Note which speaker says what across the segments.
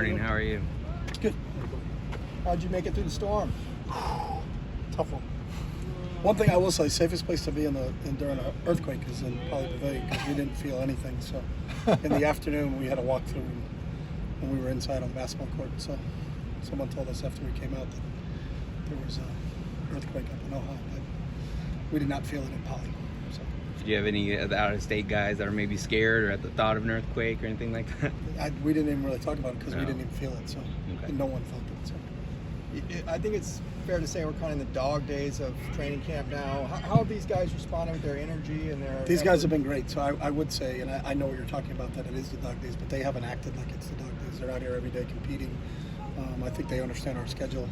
Speaker 1: morning. How are you?
Speaker 2: Good.
Speaker 3: How'd you make it through the storm?
Speaker 2: Tough one. One thing I will say, safest place to be during an earthquake is in Poly Pavilion because we didn't feel anything. So in the afternoon we had a walkthrough and we were inside on the basketball court. So someone told us after we came out that there was an earthquake up in Ohio, but we did not feel it in Poly. So.
Speaker 1: Did you have any out-of-state guys that are maybe scared or at the thought of an earthquake or anything like that?
Speaker 2: We didn't even really talk about it because we didn't even feel it. So
Speaker 1: Okay.
Speaker 2: no one felt it. So.
Speaker 3: I think it's fair to say we're kind of in the dog days of training camp now. How have these guys responded with their energy and their...
Speaker 2: These guys have been great. So I would say, and I know what you're talking about, that it is the dog days, but they haven't acted like it's the dog days. They're out here every day competing. I think they understand our schedule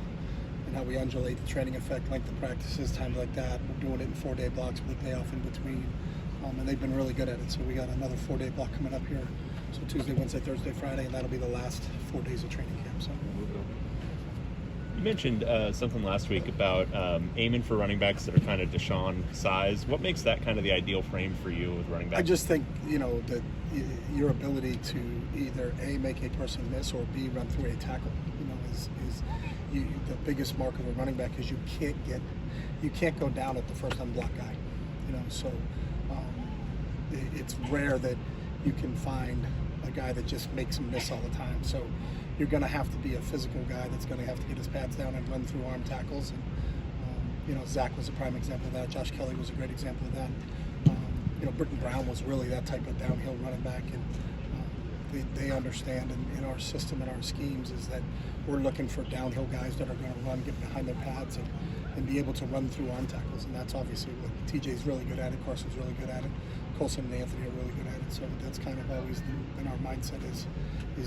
Speaker 2: and how we undulate the training effect, length of practices, times like that. We're doing it in 4-day blocks with a day off in between. And they've been really good at it. So we got another 4-day block coming up here. So Tuesday, Wednesday, Thursday, Friday, and that'll be the last 4 days of training camp. So.
Speaker 4: You mentioned something last week about aiming for running backs that are kind of Deshaun size. What makes that kind of the ideal frame for you with running backs?
Speaker 2: I just think, that your ability to either A, make a person miss, or B, run through a tackle, is the biggest mark of a running back is you can't go down at the first unblocked guy, so it's rare that you can find a guy that just makes him miss all the time. So you're going to have to be a physical guy that's going to have to get his pads down and run through arm tackles. And Zach was a prime example of that. Josh Kelly was a great example of that. Britton Brown was really that type of downhill running back, and they understand in our system and our schemes is that we're looking for downhill guys that are going to run, get behind their pads, and be able to run through arm tackles. And that's obviously what TJ's really good at it. Carson's really good at it. Colson and Anthony are really good at it. So that's kind of always been our mindset is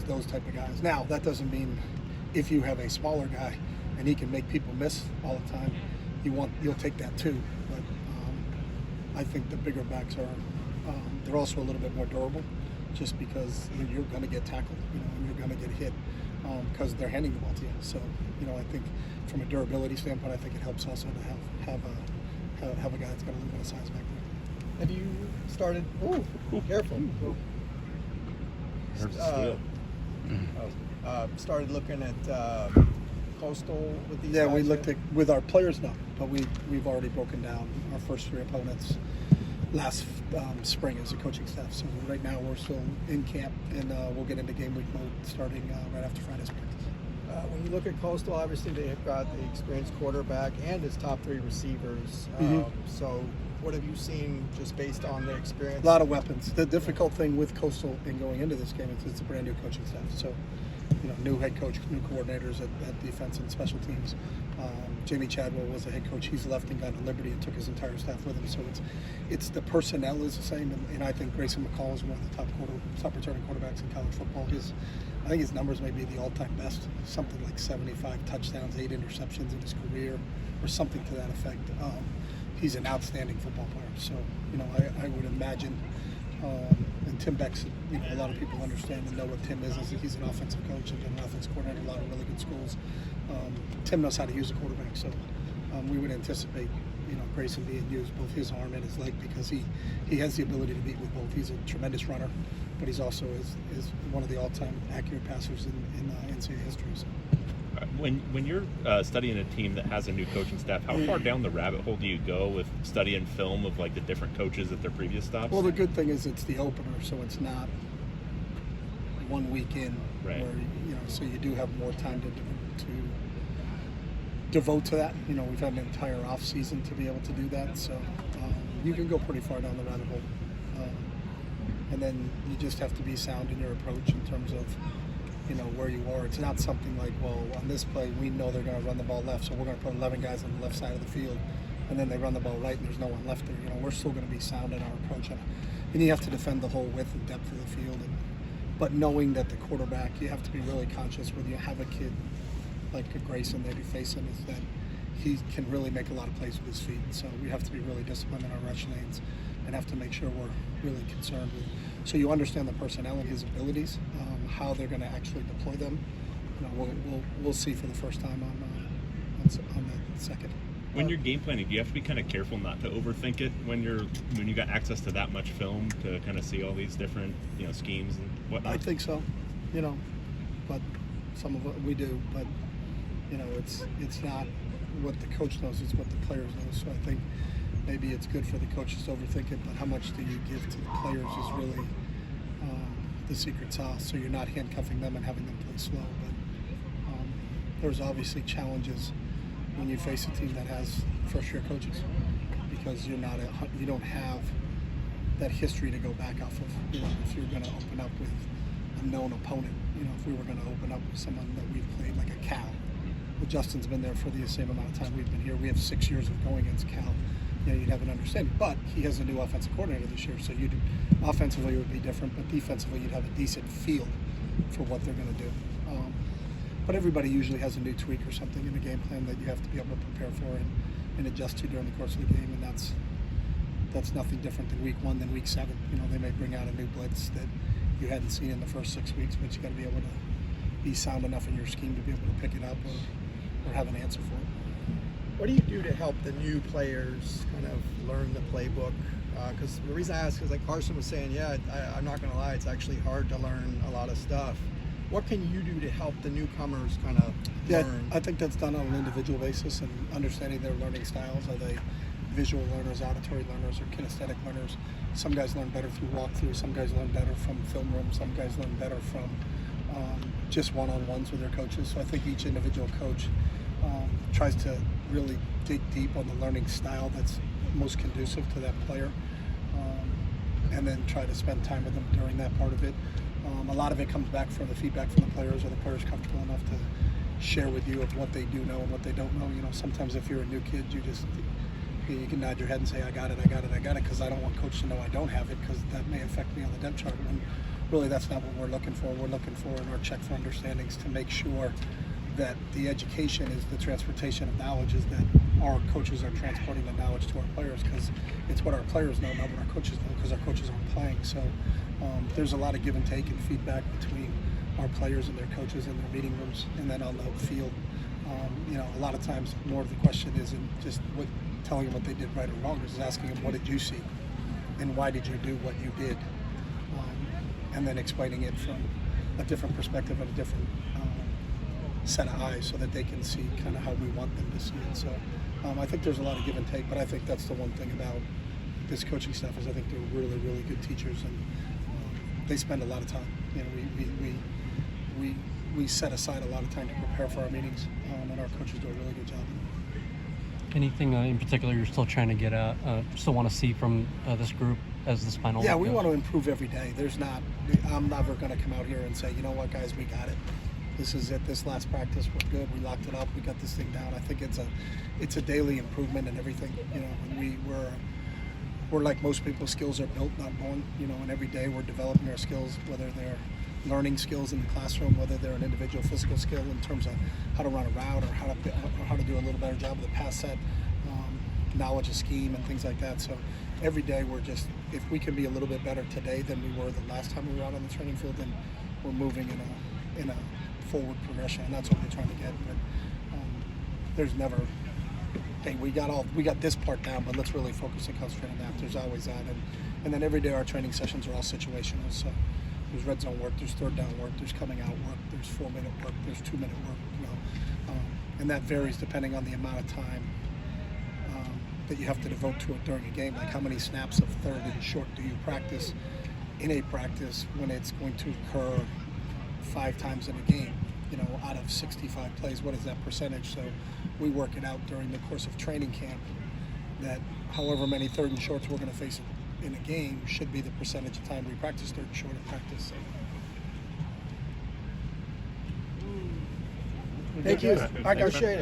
Speaker 2: those type of guys. Now, that doesn't mean if you have a smaller guy and he can make people miss all the time, you'll take that too. But I think the bigger backs they're also a little bit more durable, just because you're going to get tackled, and you're going to get hit because they're handing the ball to you. So, I think from a durability standpoint, I think it helps also to have a guy that's got a little bit of size back there.
Speaker 3: Have you started... Oh, careful. Started looking at Coastal with these guys?
Speaker 2: Yeah, we looked at with our players now, but we've already broken down our first 3 opponents last spring as a coaching staff. So right now we're still in camp, and we'll get into game week mode starting right after Friday's practice.
Speaker 3: When you look at Coastal, obviously they've got the experienced quarterback and his top 3 receivers. So what have you seen just based on their experience?
Speaker 2: A lot of weapons. The difficult thing with Coastal in going into this game is it's a brand new coaching staff. So, new head coach, new coordinators at defense and special teams. Jamie Chadwell was the head coach. He's left and gone to Liberty and took his entire staff with him. So it's the personnel is the same, and I think Grayson McCall is one of the top returning quarterbacks in college football. I think his numbers may be the all-time best, something like 75 touchdowns, 8 interceptions in his career, or something to that effect. He's an outstanding football player. So, I would imagine, and Tim Beck's, a lot of people understand and know what Tim is. He's an offensive coach and an offensive coordinator at a lot of really good schools. Tim knows how to use a quarterback, so we would anticipate, Grayson being used both his arm and his leg because he has the ability to beat with both. He's a tremendous runner, but he's also is one of the all-time accurate passers in NCAA history. So.
Speaker 4: When you're studying a team that has a new coaching staff, how far down the rabbit hole do you go with studying film of like the different coaches at their previous stops?
Speaker 2: Well, the good thing is it's the opener, so it's not 1 week in,
Speaker 4: right.
Speaker 2: Where so you do have more time to devote to that. We've had an entire off season to be able to do that, so you can go pretty far down the rabbit hole, and then you just have to be sound in your approach in terms of where you are. It's not something like, well, on this play we know they're going to run the ball left, so we're going to put 11 guys on the left side of the field, and then they run the ball right and there's no one left there. We're still going to be sound in our approach, and you have to defend the whole width and depth of the field, but knowing that the quarterback, you have to be really conscious when you have a kid like a Grayson that you're facing, is that he can really make a lot of plays with his feet. So we have to be really disciplined in our rush lanes and have to make sure we're really concerned with. So you understand the personnel and his abilities, how they're going to actually deploy them. We'll see for the first time on the second.
Speaker 4: When you're game planning, do you have to be kind of careful not to overthink it when you got access to that much film to kind of see all these different schemes and whatnot?
Speaker 2: I think so, but Some of it we do, but it's not what the coach knows; it's what the players know. So I think maybe it's good for the coaches to overthink it, but how much do you give to the players is really the secret sauce. So you're not handcuffing them and having them play slow, but there's obviously challenges when you face a team that has first-year coaches, because you don't have that history to go back off of. If you're going to open up with a known opponent, if we were going to open up with someone that we've played, like a Cal. Well, Justin's been there for the same amount of time we've been here. We have 6 years of going against Cal. You'd have an understanding. But he has a new offensive coordinator this year, so offensively it would be different, but defensively you'd have a decent feel for what they're going to do. But everybody usually has a new tweak or something in the game plan that you have to be able to prepare for and adjust to during the course of the game, and that's nothing different than week 1 than week 7. They may bring out a new blitz that you hadn't seen in the first 6 weeks, but you got to be able to be sound enough in your scheme to be able to pick it up or have an answer for it.
Speaker 3: What do you do to help the new players kind of learn the playbook? Because the reason I ask is, like Carson was saying, I'm not going to lie, it's actually hard to learn a lot of stuff. What can you do to help the newcomers kind of learn?
Speaker 2: I think that's done on an individual basis and understanding their learning styles. Are they visual learners, auditory learners, or kinesthetic learners? Some guys learn better through walkthrough. Some guys learn better from film room. Some guys learn better from just one-on-ones with their coaches. So I think each individual coach tries to really dig deep on the learning style that's most conducive to that player, and then try to spend time with them during that part of it. A lot of it comes back from the feedback from the players. Are the players comfortable enough to share with you of what they do know and what they don't know? Sometimes if you're a new kid, you can nod your head and say, I got it, because I don't want coach to know I don't have it, because that may affect me on the depth chart. And really, that's not what we're looking for. We're looking for in our check for understandings to make sure that the education is the transportation of knowledge, is that our coaches are transporting the knowledge to our players, because it's what our players know, not what our coaches know, because our coaches aren't playing. So there's a lot of give and take and feedback between our players and their coaches in their meeting rooms, and then on the field. A lot of times more of the question isn't just telling them what they did right or wrong, is asking them, what did you see and why did you do what you did, and then explaining it from a different perspective and a different set of eyes, so that they can see kind of how we want them to see it. So I think there's a lot of give and take, but I think that's the one thing about this coaching staff, is I think they're really, really good teachers, and they spend a lot of time. We set aside a lot of time to prepare for our meetings, and our coaches do a really good job.
Speaker 5: Anything in particular you're still trying to get at, still want to see from this group as this final?
Speaker 2: Yeah, we want to improve every day. I'm never going to come out here and say, you know what, guys, we got it. This is it. This last practice, we're good. We locked it up. We got this thing down. I think it's a daily improvement in everything. And we're like most people. Skills are built, not born. And every day we're developing our skills, whether they're learning skills in the classroom, whether they're an individual physical skill in terms of how to run a route, or how to do a little better job of the pass set, knowledge of scheme and things like that. So every day if we can be a little bit better today than we were the last time we were out on the training field, then we're moving in a forward progression, and that's what we're trying to get. But there's never, hey, we got this part down, but let's really focus and concentrate on that. There's always that, and then every day our training sessions are all situational. So there's red zone work, there's third down work, there's coming out work, there's 4-minute work, there's 2-minute work, and that varies depending on the amount of time that you have to devote to it during a game. Like, how many snaps of third and short do you practice in a practice when it's going to occur 5 times in a game? Out of 65 plays, what is that percentage? So we work it out during the course of training camp, that however many third and shorts we're going to face in a game should be the percentage of time we practice third and short in practice. So.
Speaker 3: Thank you. I appreciate it.